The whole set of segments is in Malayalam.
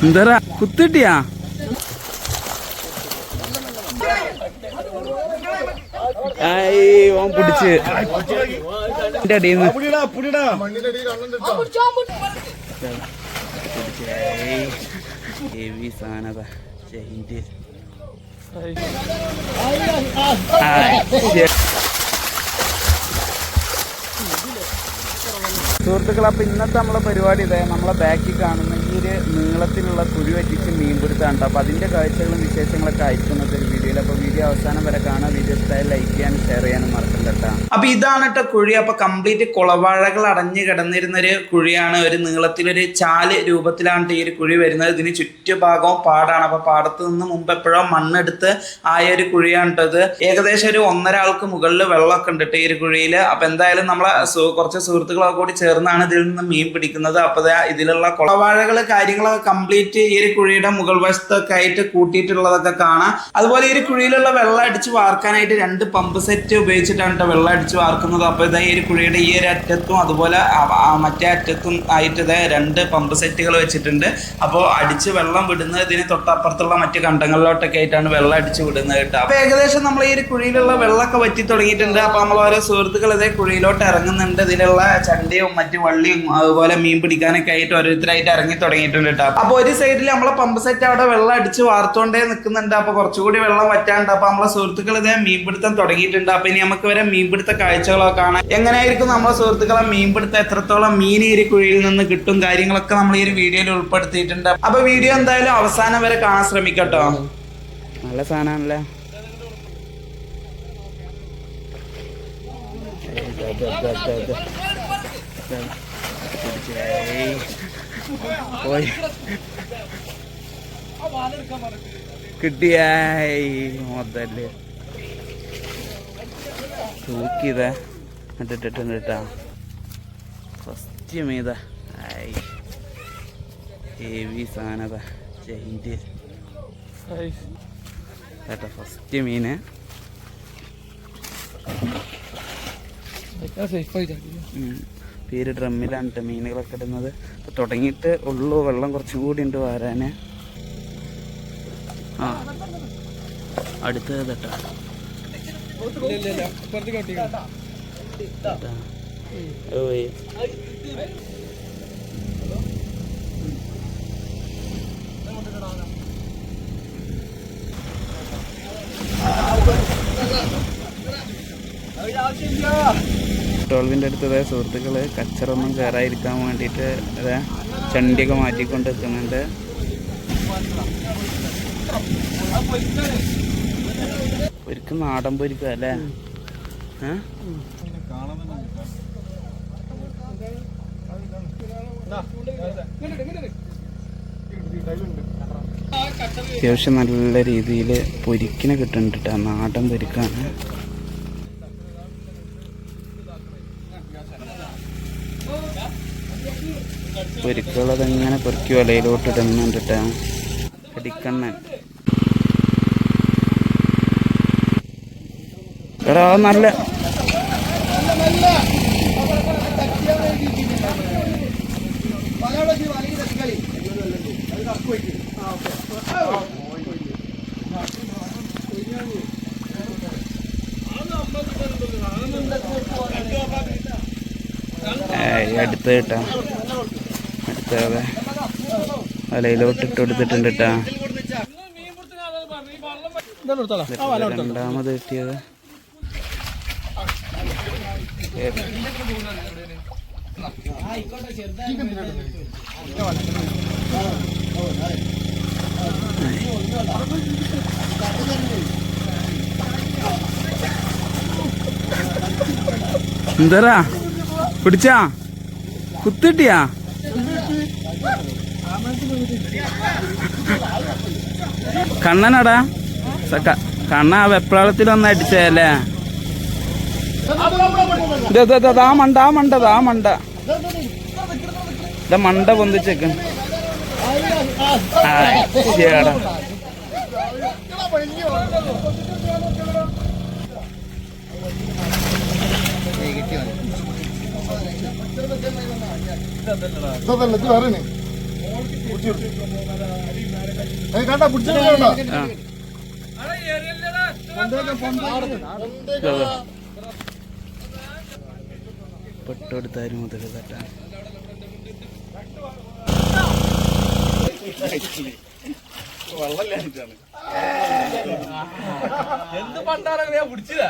എന്താ കുത്തിട്ടിയാ? ഓൻ പിടിച്ച് ഹെവി സാധനത. സുഹൃത്തുക്കളെ, അപ്പോൾ ഇന്നത്തെ നമ്മളെ പരിപാടി ഇതേ നമ്മളെ ബാക്കിൽ കാണുന്ന ഈ ഒരു നീളത്തിലുള്ള കുഴി വറ്റിച്ച് മീൻ പിടുത്തമുണ്ട്. അപ്പോൾ അതിൻ്റെ കാഴ്ചകളും വിശേഷങ്ങളൊക്കെ അയക്കുന്നത് ഒരു വീഡിയോയിൽ. അപ്പോൾ വീഡിയോ അവസാനം വരെ കാണാം. വീഡിയോ ഇഷ്ടമായി ലൈക്ക് ചെയ്യാനും ഷെയർ ചെയ്യാനും മറക്കണ്ട കേട്ടോ. അപ്പോൾ ഇതാണ് കേട്ടോ കുഴി. അപ്പോൾ കംപ്ലീറ്റ് കുളവാഴകൾ അടഞ്ഞു കിടന്നിരുന്നൊരു കുഴിയാണ്. ഒരു നീളത്തിലൊരു ചാല് രൂപത്തിലാണ് ഈ ഒരു കുഴി വരുന്നത്. ഇതിന് ചുറ്റുഭാഗവും പാടാണ്. അപ്പോൾ പാടത്ത് നിന്ന് മുമ്പ് എപ്പോഴോ മണ്ണെടുത്ത് ആയ ഒരു കുഴിയാണ് കേട്ടത്. ഏകദേശം ഒരു 1.5 ആൾക്ക് മുകളിൽ വെള്ളമൊക്കെ ഉണ്ട് കേട്ടോ ഈ ഒരു കുഴിയിൽ. അപ്പോൾ എന്തായാലും നമ്മളെ കുറച്ച് സുഹൃത്തുക്കളൊക്കെ കൂടി ചേർന്നാണ് ഇതിൽ നിന്ന് മീൻ പിടിക്കുന്നത്. അപ്പോൾ ഇതിലുള്ള കുളവാഴകൾ കാര്യങ്ങളൊക്കെ കംപ്ലീറ്റ് ഈ ഒരു കുഴിയുടെ മുകൾ വശത്തൊക്കെ ആയിട്ട് കൂട്ടിയിട്ടുള്ളതൊക്കെ കാണാം. അതുപോലെ ഈ ഒരു കുഴിയിലുള്ള വെള്ളം അടിച്ച് വാർക്കാനായിട്ട് 2 പമ്പ് സെറ്റ് ഉപയോഗിച്ചിട്ടാണ് കേട്ടോ വെള്ളം അടിച്ച് വാർക്കുന്നത്. അപ്പോൾ ഇതാ ഈ ഒരു കുഴിയുടെ ഈ ഒരു അറ്റത്തും അതുപോലെ മറ്റേ അറ്റത്തും ആയിട്ട് ഇതാ 2 പമ്പ് സെറ്റുകൾ വെച്ചിട്ടുണ്ട്. അപ്പോൾ അടിച്ച് വെള്ളം വിടുന്നത് ഇതിന് തൊട്ടപ്പുറത്തുള്ള മറ്റു കണ്ടങ്ങളിലോട്ടൊക്കെ ആയിട്ടാണ് വെള്ളം അടിച്ച് വിടുന്നത് കേട്ടോ. അപ്പോൾ ഏകദേശം നമ്മൾ ഈ ഒരു കുഴിയിലുള്ള വെള്ളമൊക്കെ വറ്റി തുടങ്ങിയിട്ടുണ്ട്. അപ്പോൾ നമ്മൾ ഓരോ സുഹൃത്തുക്കൾ ഇതേ കുഴിയിലോട്ട് ഇറങ്ങുന്നുണ്ട്. ഇതിലുള്ള ചണ്ടിയും മറ്റു വള്ളിയും അതുപോലെ മീൻ പിടിക്കാനൊക്കെ ആയിട്ട് ഓരോരുത്തരായിട്ട് ഇറങ്ങി തുടങ്ങിയിട്ടുണ്ട് കേട്ടോ. അപ്പോൾ ഒരു സൈഡിൽ നമ്മളെ പമ്പ് സെറ്റ് അവിടെ വെള്ളം അടിച്ച് വാർത്തോണ്ടേ നിൽക്കുന്നുണ്ട്. അപ്പോൾ കുറച്ചുകൂടി വെള്ളം വറ്റാണ്ട്. അപ്പോൾ നമ്മളെ സുഹൃത്തുക്കൾ ഇതേ മീൻപിടുത്തം തുടങ്ങിയിട്ടുണ്ട്. അപ്പോൾ ഇനി നമുക്ക് വരെ മീൻപിടുത്ത കാഴ്ചകളൊക്കെ കാണാം. എങ്ങനെയായിരിക്കും നമ്മളെ സുഹൃത്തുക്കളെ മീൻപിടുത്തം, എത്രത്തോളം മീൻ ഈ കുഴിയിൽ നിന്ന് കിട്ടും, കാര്യങ്ങളൊക്കെ നമ്മൾ ഈ ഒരു വീഡിയോയിൽ ഉൾപ്പെടുത്തിയിട്ടുണ്ട്. അപ്പോൾ വീഡിയോ എന്തായാലും അവസാനം വരെ കാണാൻ ശ്രമിക്കട്ടോ. നല്ല സാധനമാണല്ലേ. കിട്ടിയായി മൊത്തല്ലേ തൂക്കിയതാ ഇട്ടിട്ടുണ്ട് കേട്ടാ. ഫസ്റ്റ് മീത ഹെവി സാധനതാ ചെയിൻ്റെ കേട്ടോ. ഫസ്റ്റ് മീന് പേര് ഡ്രമ്മിലാണ് കേട്ടോ മീനുകളൊക്കെ ഇടുന്നത്. അപ്പോൾ തുടങ്ങിയിട്ട് ഉള്ളു, വെള്ളം കുറച്ചും കൂടി ഉണ്ട് വരാന്. ആ അടുത്തത് കേട്ടോ. ടോൾവിൻ്റെ അടുത്തത് സുഹൃത്തുക്കൾ കച്ചറൊന്നും കയറാതിരിക്കാൻ വേണ്ടിയിട്ട് ചണ്ടിയൊക്കെ മാറ്റിക്കൊണ്ട് എത്തുന്നുണ്ട്. ഒരിക്കൽ നാടൻ പൊരിക്കുക അല്ലേ? അത്യാവശ്യം നല്ല രീതിയിൽ പൊരിക്കിനെ കിട്ടുന്നുണ്ട് കേട്ടോ. നാടൻ പൊരിക്കാണ്. പൊരിക്കുകളതെങ്ങനെ പൊരിക്കി വലയിലോട്ട് ഇടുന്നുണ്ട് കേട്ടോ. അടിക്കണ്ണൻ എടാ നല്ല അടുത്ത് കേട്ടാ. അടുത്തതെ വലയിലോട്ട് ഇട്ട് കൊടുത്തിട്ടുണ്ട് കേട്ടാ. രണ്ടാമത് കിട്ടിയത് എന്താ പിടിച്ചാ കുത്തിട്ടിയാ? കണ്ണനാടാ കണ്ണ ആ വെപ്രാളത്തിൽ വന്ന് അടിച്ചല്ലേ. ആ മണ്ട ആ മണ്ട ആ മണ്ട ഇതാ മണ്ട പൊന്തിച്ചേക്ക്. ശരിയാടാ. പെട്ടെടുത്തായിരുന്നു മുതൽ തട്ടാൻ എന്ത് പണ്ടാറ പിടിച്ചതാ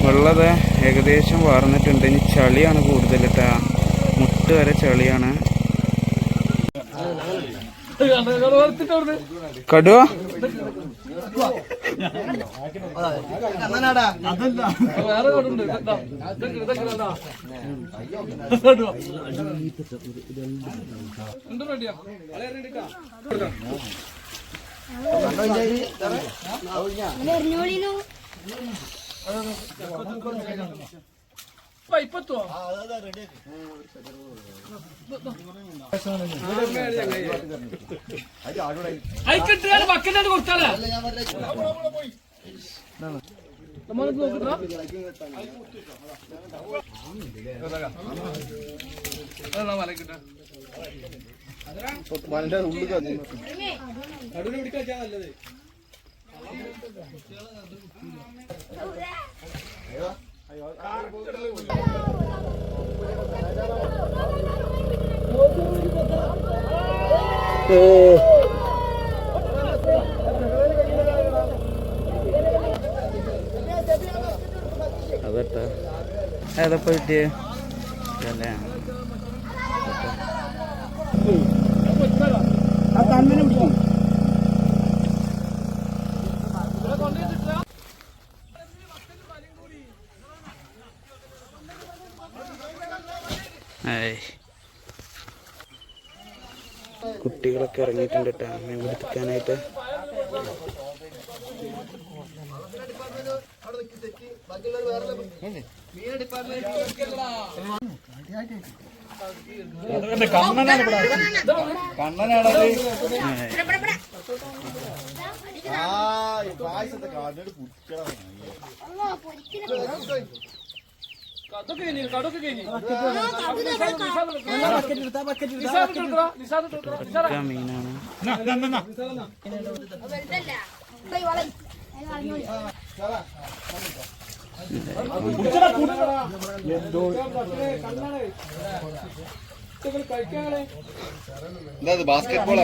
വെള്ളത് ഏകദേശം വാർന്നിട്ടുണ്ട്. ഇനി ചളിയാണ് കൂടുതൽ കേട്ടാ, മുട്ട് വരെ ചളിയാണ്. കടുവ ഇപ്പത്തോ അയക്കിട്ട് ബക്കറ്റായിട്ട് കൊടുത്താലേ നമ്മൾക്ക് നോക്കിട്ടാ നടുവിനെ പിടിക്കാ നല്ലത്. അതട്ടാ ഏതപ്പോ കിട്ടിയേ അല്ലേ? കുട്ടികളൊക്കെ ഇറങ്ങിയിട്ടുണ്ട് കേട്ടോ മീൻ പിടിക്കാനായിട്ട്. മീനാണ്. ബാസ്കറ്റ്ബോൾ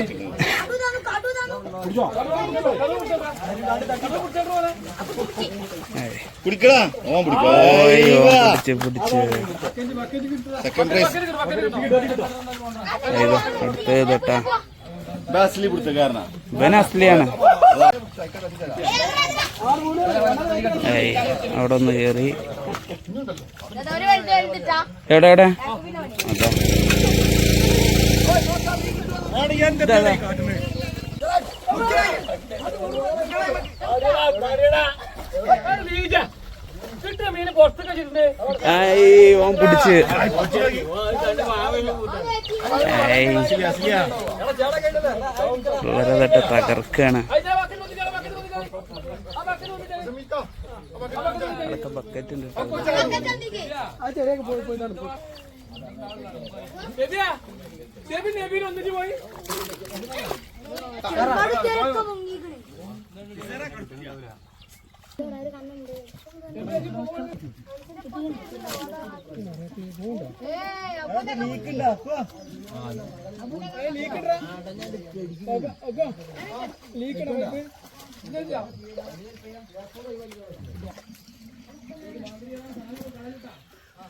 കുടിക്കടാ സെക്കൻഡ് പ്രൈസ് തൊട്ടാ അസ്ലി പിടുത്തക്കാരനാ. ഇവൻ അസ്ലിയാണ്. അവിടെ ഒന്ന് കേറി. എവിടെ എവിടെ ഓൻ പിടിച്ച് വളരെ തട്ട തകർക്കാണ്. ബക്കറ്റ് ഉണ്ട്.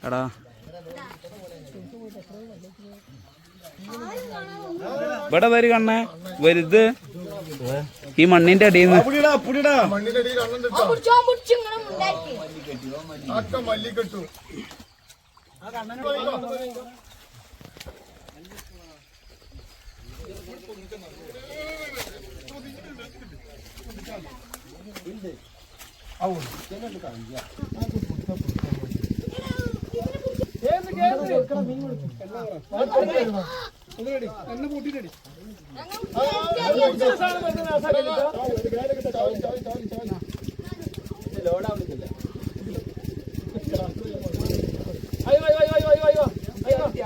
എടാ ഇവിടെ വരി കണ്ണേ വലുത് ഈ മണ്ണിന്റെ അടിയിൽ നിന്ന്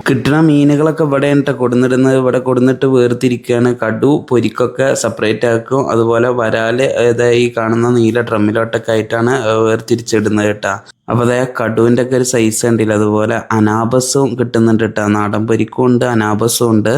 കിട്ടുന്ന മീനുകളൊക്കെ ഇവിടെ എന്നിട്ട് കൊടുന്നിടുന്നത് ഇവിടെ കൊടുന്നിട്ട് വേർതിരിക്കുകയാണ്. കടു പൊരിക്കൊക്കെ സെപ്പറേറ്റ് ആക്കും. അതുപോലെ വരാല് ഈ കാണുന്ന നീല ഡ്രമ്മിലോട്ടൊക്കെ ആയിട്ടാണ് വേർതിരിച്ചിടുന്നത് കേട്ടാ. അപ്പോൾ അതേ കടുവിൻ്റെ ഒക്കെ ഒരു സൈസ് ഉണ്ടല്ലോ. അതുപോലെ അനാബസും കിട്ടുന്നുണ്ട് കേട്ടോ. നാടൻ പൊരിക്കും ഉണ്ട്, അനാബസും ഉണ്ട്.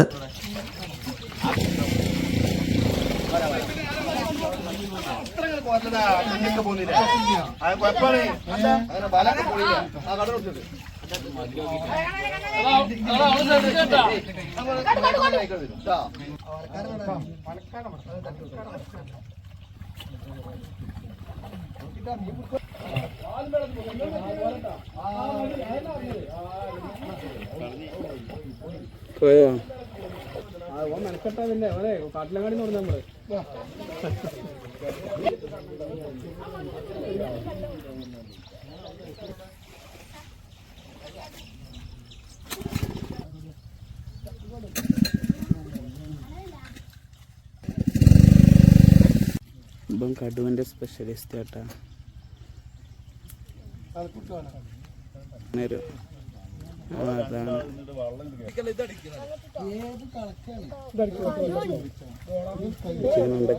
പോയോ മെനക്കെട്ടാ കാട്ടിലങ്ങാടി നോടുന്ന നമ്മള് ഇപ്പം കടുവിൻ്റെ സ്പെഷ്യലിസ്റ്റ് ആട്ടാ. അതാണ്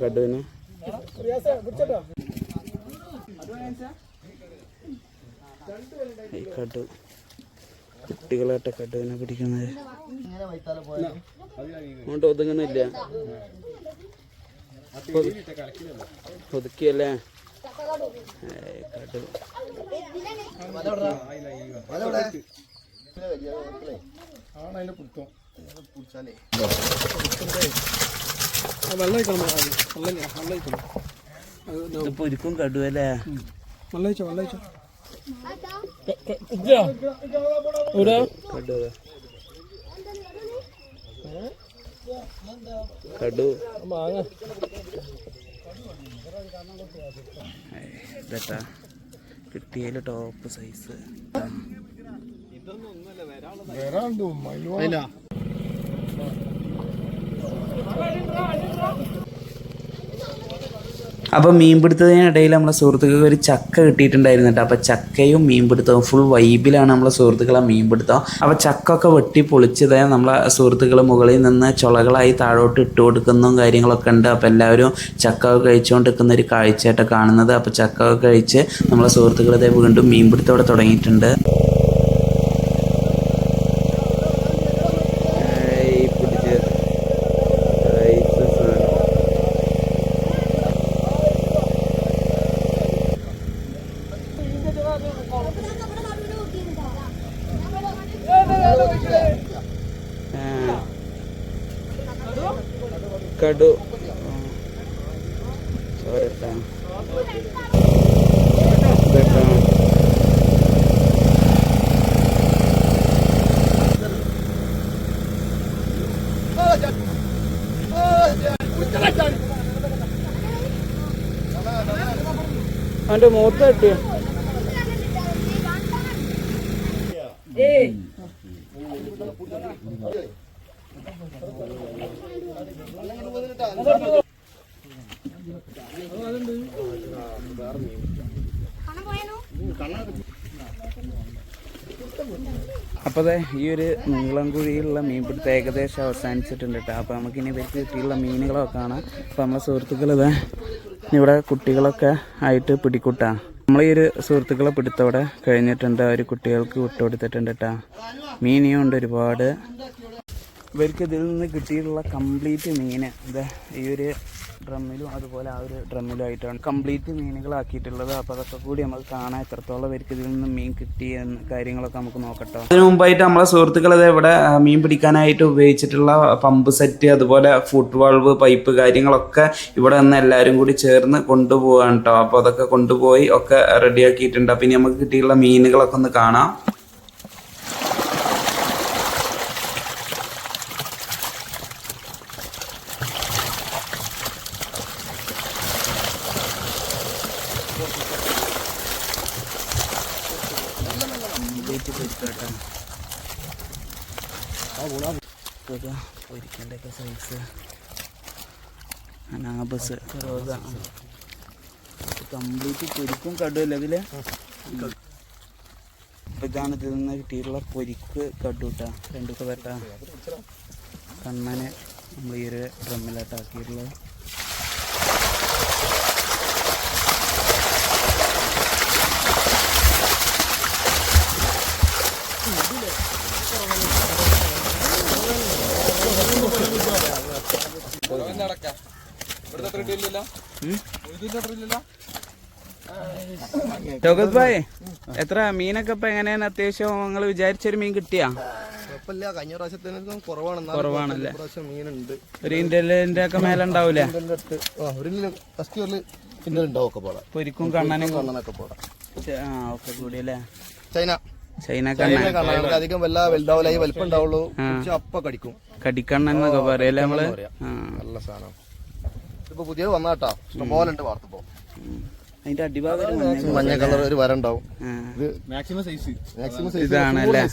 കടുവിന് ഈ കടു കുട്ടികളായിട്ട് കടുവിനെ പിടിക്കുന്നത് അങ്ങോട്ട് ഒതുങ്ങുന്നില്ല. ഒതുക്കിയല്ലേ കടു പൊരിക്കും കടുവല്ലേ. കടു ഇതട്ടാ കിട്ടിയതിൽ ടോപ്പ് സൈസ്. അപ്പോൾ മീൻപിടുത്തത്തിനിടയിൽ നമ്മളെ സുഹൃത്തുക്കൾക്ക് ഒരു ചക്ക കിട്ടിയിട്ടുണ്ടായിരുന്നു കേട്ടോ. അപ്പോൾ ചക്കയും മീൻപിടുത്തവും ഫുൾ വൈബിലാണ് നമ്മളെ സുഹൃത്തുക്കളെ മീൻപിടുത്തം. അപ്പോൾ ചക്ക ഒക്കെ വെട്ടി പൊളിച്ചത് നമ്മളെ സുഹൃത്തുക്കൾ മുകളിൽ നിന്ന് ചുളകളായി താഴോട്ട് ഇട്ട് കൊടുക്കുന്നതും കാര്യങ്ങളൊക്കെ ഉണ്ട്. അപ്പോൾ എല്ലാവരും ചക്ക ഒക്കെ കഴിച്ചുകൊണ്ടിരിക്കുന്ന ഒരു കാഴ്ചയായിട്ട് കാണുന്നത്. അപ്പോൾ ചക്ക ഒക്കെ കഴിച്ച് നമ്മളെ സുഹൃത്തുക്കൾ ഇതേ വീണ്ടും മീൻപിടുത്തം ഇവിടെ തുടങ്ങിയിട്ടുണ്ട്. കടു ചോരട്ടാ അവൻ്റെ മുഖത്ത് കിട്ടിയ അപ്പോൾ ഈ ഒരു നീളംകുഴിയിലുള്ള മീൻപിടുത്തം ഏകദേശം അവസാനിച്ചിട്ടുണ്ട് കേട്ടോ. അപ്പോൾ നമുക്കിനി ഇവർക്ക് കിട്ടിയുള്ള മീനുകളൊക്കെ കാണാം. അപ്പോൾ നമ്മളെ സുഹൃത്തുക്കൾ ഇവിടെ കുട്ടികളൊക്കെ ആയിട്ട് പിടിക്കൂട്ടാം. നമ്മൾ ഈ ഒരു സുഹൃത്തുക്കളെ പിടുത്തവിടെ കഴിഞ്ഞിട്ടുണ്ട്. ഒരു കുട്ടികൾക്ക് വിട്ടുകൊടുത്തിട്ടുണ്ട് കേട്ടോ. മീനിയും ഉണ്ട് ഒരുപാട്. ഇവർക്ക് ഇതിൽ നിന്ന് കിട്ടിയിട്ടുള്ള കംപ്ലീറ്റ് മീൻ ഇതാ ഈ ഒരു ഡ്രമ്മിലും അതുപോലെ ആ ഒരു ഡ്രമ്മിലും ആയിട്ടാണ് കംപ്ലീറ്റ് മീനുകളാക്കിയിട്ടുള്ളത്. അപ്പോൾ അതൊക്കെ കൂടി നമുക്ക് കാണാൻ എത്രത്തോളം ഇവർക്ക് ഇതിൽ നിന്ന് മീൻ കിട്ടിയെന്ന് കാര്യങ്ങളൊക്കെ നമുക്ക് നോക്കട്ടോ. അതിന് മുമ്പായിട്ട് നമ്മളെ സുഹൃത്തുക്കൾ ഇവിടെ മീൻ പിടിക്കാനായിട്ട് ഉപയോഗിച്ചിട്ടുള്ള പമ്പ് സെറ്റ്, അതുപോലെ ഫുട് വാൾവ്, പൈപ്പ് കാര്യങ്ങളൊക്കെ ഇവിടെ നിന്ന് എല്ലാവരും കൂടി ചേർന്ന് കൊണ്ടുപോകാൻ കേട്ടോ. അപ്പോൾ അതൊക്കെ കൊണ്ടുപോയി ഒക്കെ റെഡിയാക്കിയിട്ടുണ്ട്. അപ്പം ഇനി നമുക്ക് കിട്ടിയിട്ടുള്ള മീനുകളൊക്കെ ഒന്ന് കാണാം. പൊരിക്കേണ്ടൊക്കെ സൈസ് അനാബസ് റോസ കംപ്ലീറ്റ് പൊരിക്കും കടുവല്ലേ ഇതില്. ഇപ്പം ഇതാണ് ഇതിൽ നിന്ന് കിട്ടിയിട്ടുള്ള പൊരിക്ക് കടു കേട്ടാ. രണ്ടൊക്കെ തട്ടാ കണ്ണനെ നമ്മൾ ഈ ഒരു ഡ്രമ്മിലാട്ടാക്കിയിട്ടുള്ളത്. ടോക്കസ് ഭായ്, എത്ര മീനൊക്കെ ഇപ്പൊ എങ്ങനെയാണ്? അത്യാവശ്യം നിങ്ങൾ വിചാരിച്ചൊരു മീൻ കിട്ടിയാ? കഴിഞ്ഞ പ്രാവശ്യത്തിന് കുറവാണല്ലേ? മീനുണ്ട്. ഒരു ഇന്ത്യൻ്റെ ഒക്കെ മേലെ ഉണ്ടാവൂലേ? പൊരിക്കും കണ്ണനും ഒക്കെ കൂടി അല്ലേ? ചൈന കണ്ണൻ അധികം വലുതാവില്ല, ഈ വലിപ്പം ഉണ്ടാവുള്ളൂ. അപ്പ കടിക്കും, കടിക്കണ്ണൻ എന്നൊക്കെ പറയല്ലേ നമ്മള്. നല്ല സാധനം. ഇപ്പൊ പുതിയത് വന്നാട്ടാ, ഇഷ്ടംപോലെ ഉണ്ട് വാർത്തപ്പോ. അതിന്റെ അടിഭാഗം മഞ്ഞ കളർ ഒരു വര ഉണ്ടാവും. മാക്സിമം സൈസ് ഇതാണല്ലേ?